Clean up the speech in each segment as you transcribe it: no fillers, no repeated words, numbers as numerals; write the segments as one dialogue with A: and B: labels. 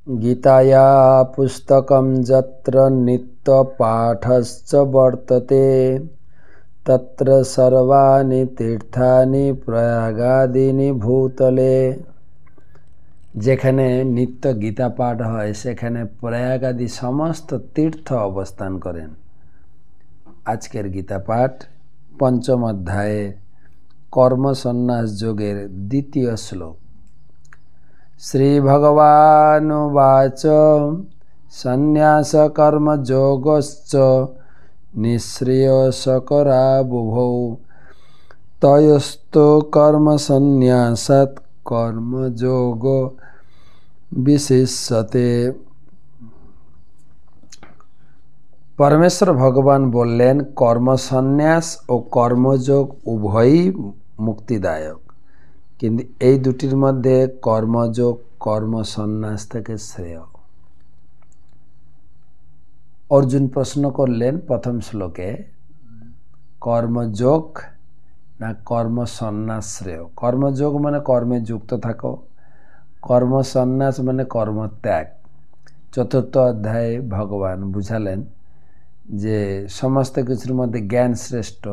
A: गीताया पुस्तकं यत्र नित्यपाठश्च वर्तते तत्र सर्वाणि तीर्थानि प्रयागादीनि भूतले। যেখানে নিত্য গীতা পাঠ হয় সেখানে প্রয়াগ আদি সমস্ত তীর্থ অবস্থান করেন। আজকের গীতা পাঠ পঞ্চম অধ্যায়ে কর্ম সন্ন্যাস যোগের দ্বিতীয় শ্লোক। শ্রী ভগবানুবাচ সন্ন্যাস কর্ম যোগশ্চ নিঃশ্রেয়সকরা বুভৌ তয়স্তু কর্ম সন্ন্যাসাৎ কর্মযোগ বিশিষ্যতে। পরমেশ্বর ভগবান বললেন কর্ম সন্ন্যাস ও কর্মযোগ উভয়ই মুক্তিদায়ক, কিন্তু এই দুটির মধ্যে কর্মযোগ কর্ম সন্ন্যাস থেকে শ্রেয়। অর্জুন প্রশ্ন করলেন প্রথম শ্লোকে কর্মযোগ না কর্ম সন্ন্যাস শ্রেয়। কর্মযোগ মানে কর্মে যুক্ত থাকো, কর্ম সন্ন্যাস মানে কর্মত্যাগ। চতুর্থ অধ্যায়ে ভগবান বুঝালেন যে সমস্ত কিছুর মধ্যে জ্ঞান শ্রেষ্ঠ।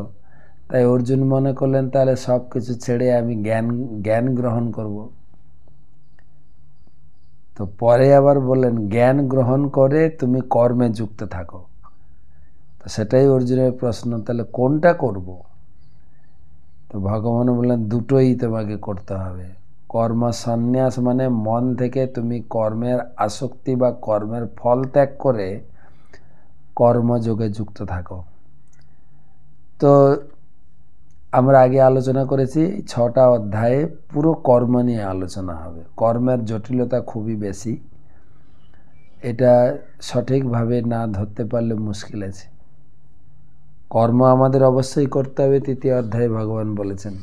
A: তাই অর্জুন মনে করলেন তাহলে সব কিছু ছেড়ে আমি জ্ঞান গ্রহণ করব। তো পরে আবার বললেন জ্ঞান গ্রহণ করে তুমি কর্মে যুক্ত থাকো। তো সেটাই অর্জুনের প্রশ্ন, তাহলে কোনটা করব? তো ভগবান বললেন দুটোই তোমাকে করতে হবে। কর্ম সন্ন্যাস মানে মন থেকে তুমি কর্মের আসক্তি বা কর্মের ফল ত্যাগ করে কর্মযোগে যুক্ত থাকো। তো আমরা আগে আলোচনা করেছি 6টা অধ্যায়ে পুরো কর্ম নিয়ে আলোচনা হবে। কর্মের জটিলতা খুবই বেশি, এটা সঠিকভাবে না ধরতে পারলে মুশকিল আছে। কর্ম আমাদের অবশ্যই করতে হবে, 3য় অধ্যায়ে ভগবান বলেছেন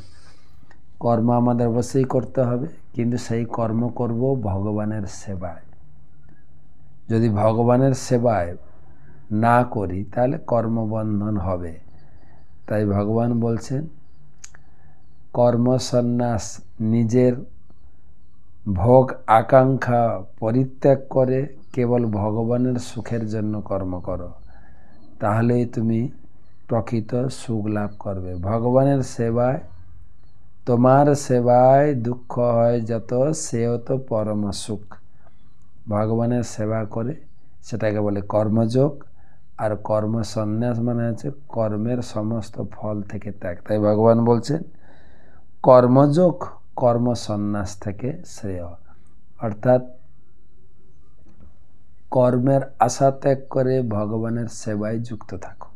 A: কর্ম আমাদের অবশ্যই করতে হবে, কিন্তু সেই কর্ম করব ভগবানের সেবায়। যদি ভগবানের সেবায় না করি তাহলে কর্মবন্ধন হবে। তাই ভগবান বলছেন কর্ম সন্ন্যাস, নিজের ভোগ আকাঙ্ক্ষা পরিত্যাগ করে কেবল ভগবানের সুখের জন্য কর্ম করো, তাহলেই তুমি প্রকৃত সুখ লাভ করবে। ভগবানের সেবায়, তোমার সেবায় দুঃখ হয় যত সেও তো পরম সুখ। ভগবানের সেবা করে সেটাকে বলে কর্মযোগ, আর কর্ম সন্ন্যাস মানে হচ্ছে কর্মের সমস্ত ফল থেকে ত্যাগ। তাই ভগবান বলছেন কর্মযোগ কর্ম সন্ন্যাস থেকে শ্রেয়, অর্থাৎ কর্মের আশা ত্যাগ করে ভগবানের সেবায় যুক্ত থাকো।